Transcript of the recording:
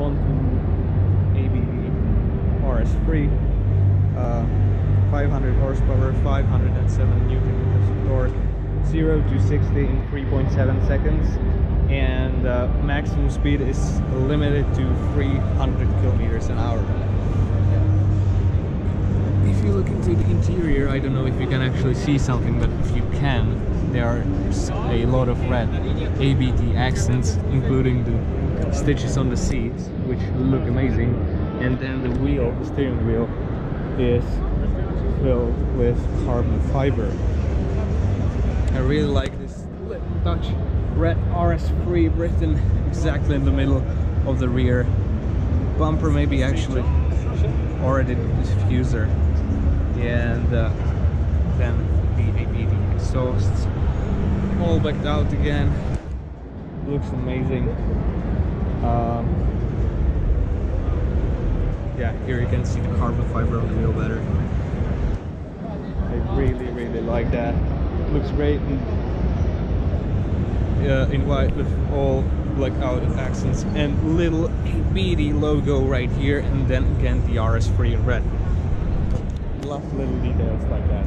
1.2 ABT RS3, 500 horsepower, 507 Newton meters of torque, 0 to 60 in 3.7 seconds, and maximum speed is limited to 300 kilometers an hour. If you look into the interior, I don't know if you can actually see something, but if you can, there are a lot of red ABT accents, including the stitches on the seats, which look amazing. And then the wheel, the steering wheel, is filled with carbon fiber. I really like this little touch. Red RS3 written exactly in the middle of the rear bumper, maybe actually already the diffuser, and then the ABT exhausts all backed out again. Looks amazing. Yeah, here you can see the carbon fiber on the wheel better. I really like that. Looks great in white with all black out accents and little ABT logo right here, and then again the RS3 in red. Love little details like that.